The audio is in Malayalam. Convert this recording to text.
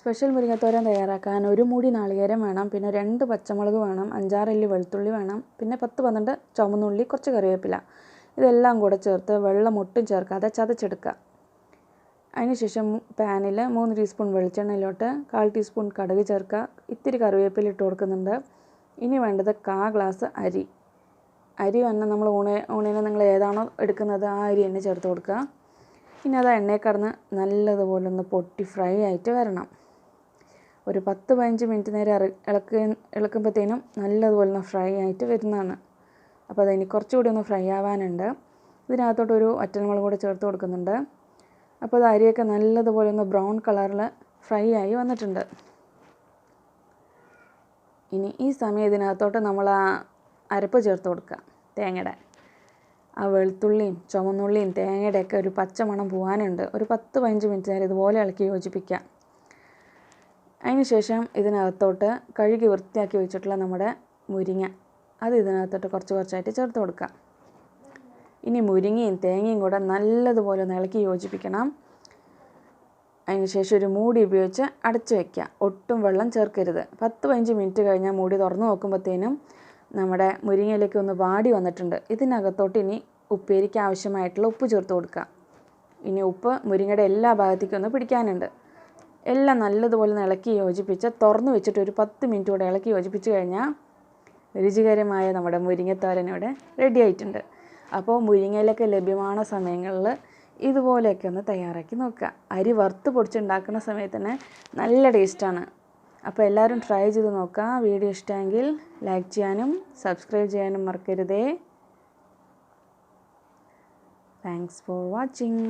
സ്പെഷ്യൽ മുരിങ്ങത്തോരൻ തയ്യാറാക്കാൻ ഒരു മൂടി നാളികേരം വേണം, പിന്നെ 2 പച്ചമുളക് വേണം, 5-6 അല്ലി വെളുത്തുള്ളി വേണം, പിന്നെ 10-12 ചുവന്നുള്ളി, കുറച്ച് കറിവേപ്പില. ഇതെല്ലാം കൂടെ ചേർത്ത് വെള്ളം ഒട്ടും ചേർക്കാതെ ചതച്ചെടുക്കുക. അതിനുശേഷം പാനിൽ 3 ടീസ്പൂൺ വെളിച്ചെണ്ണയിലോട്ട് 1/4 ടീസ്പൂൺ കടുക് ചേർക്കുക. ഇത്തിരി കറിവേപ്പില ഇട്ട് കൊടുക്കുന്നുണ്ട്. ഇനി വേണ്ടത് 1/4 ഗ്ലാസ് അരി. അരി തന്നെ നമ്മൾ ഊണിന് നിങ്ങൾ ഏതാണോ എടുക്കുന്നത് ആ അരി തന്നെ ചേർത്ത് കൊടുക്കുക. ഇനി അത് എണ്ണയിൽ കിടന്ന് നല്ലതുപോലെ ഒന്ന് പൊട്ടി ഫ്രൈ ആയിട്ട് വരണം. ഒരു 10-15 മിനിറ്റ് നേരം ഇളക്കുമ്പോഴത്തേനും നല്ലതുപോലെ ഒന്ന് ഫ്രൈ ആയിട്ട് വരുന്നതാണ്. അപ്പോൾ അതിനി കുറച്ചുകൂടി ഒന്ന് ഫ്രൈ ആവാനുണ്ട്. ഇതിനകത്തോട്ടൊരു വറ്റൽമുളക് കൂടെ ചേർത്ത് കൊടുക്കുന്നുണ്ട്. അപ്പോൾ അത് അരിയൊക്കെ നല്ലതുപോലെ ഒന്ന് ബ്രൗൺ കളറിൽ ഫ്രൈ ആയി വന്നിട്ടുണ്ട്. ഇനി ഈ സമയം ഇതിനകത്തോട്ട് നമ്മൾ ആ അരപ്പ് ചേർത്ത് കൊടുക്കുക. തേങ്ങയുടെ ആ വെളുത്തുള്ളിയും ചുവന്നുള്ളിയും തേങ്ങയുടെയൊക്കെ ഒരു പച്ചമണം പോകാനുണ്ട്. ഒരു 10-15 മിനിറ്റ് നേരം ഇതുപോലെ ഇളക്കി യോജിപ്പിക്കുക. അതിനുശേഷം ഇതിനകത്തോട്ട് കഴുകി വൃത്തിയാക്കി വെച്ചിട്ടുള്ള നമ്മുടെ മുരിങ്ങ അത് ഇതിനകത്തോട്ട് കുറച്ചായിട്ട് ചേർത്ത് കൊടുക്കുക. ഇനി മുരിങ്ങയും തേങ്ങയും കൂടെ നല്ലതുപോലെ ഒന്ന് ഇളക്കി യോജിപ്പിക്കണം. അതിനുശേഷം ഒരു മൂടി ഉപയോഗിച്ച് അടച്ചു വയ്ക്കുക. ഒട്ടും വെള്ളം ചേർക്കരുത്. 10-15 മിനിറ്റ് കഴിഞ്ഞാൽ മൂടി തുറന്ന് നോക്കുമ്പോഴത്തേനും നമ്മുടെ മുരിങ്ങയിലേക്ക് ഒന്ന് വാടി വന്നിട്ടുണ്ട്. ഇതിനകത്തോട്ട് ഇനി ഉപ്പേരിക്ക് ആവശ്യമായിട്ടുള്ള ഉപ്പ് ചേർത്ത് കൊടുക്കുക. ഇനി ഉപ്പ് മുരിങ്ങയുടെ എല്ലാ ഭാഗത്തേക്കും ഒന്ന് പിടിക്കാനുണ്ട്. എല്ലാം നല്ലതുപോലെ ഇളക്കി യോജിപ്പിച്ച് തുറന്ന് വെച്ചിട്ട് ഒരു 10 മിനിറ്റ് കൂടെ ഇളക്കി യോജിപ്പിച്ച് കഴിഞ്ഞാൽ രുചികരമായ നമ്മുടെ മുരിങ്ങത്തോരൻ ഇവിടെ റെഡി ആയിട്ടുണ്ട്. അപ്പോൾ മുരിങ്ങയിലൊക്കെ ലഭ്യமான സമയങ്ങളിൽ ഇതുപോലെയൊക്കെ ഒന്ന് തയ്യാറാക്കി നോക്കുക. അരി വറുത്ത് പൊടിച്ചുണ്ടാക്കുന്ന സമയത്ത് തന്നെ നല്ല ടേസ്റ്റാണ്. അപ്പോൾ എല്ലാവരും ട്രൈ ചെയ്ത് നോക്കുക. വീഡിയോ ഇഷ്ടമെങ്കിൽ ലൈക്ക് ചെയ്യാനും സബ്സ്ക്രൈബ് ചെയ്യാനും മറക്കരുതേ. Thanks for watching.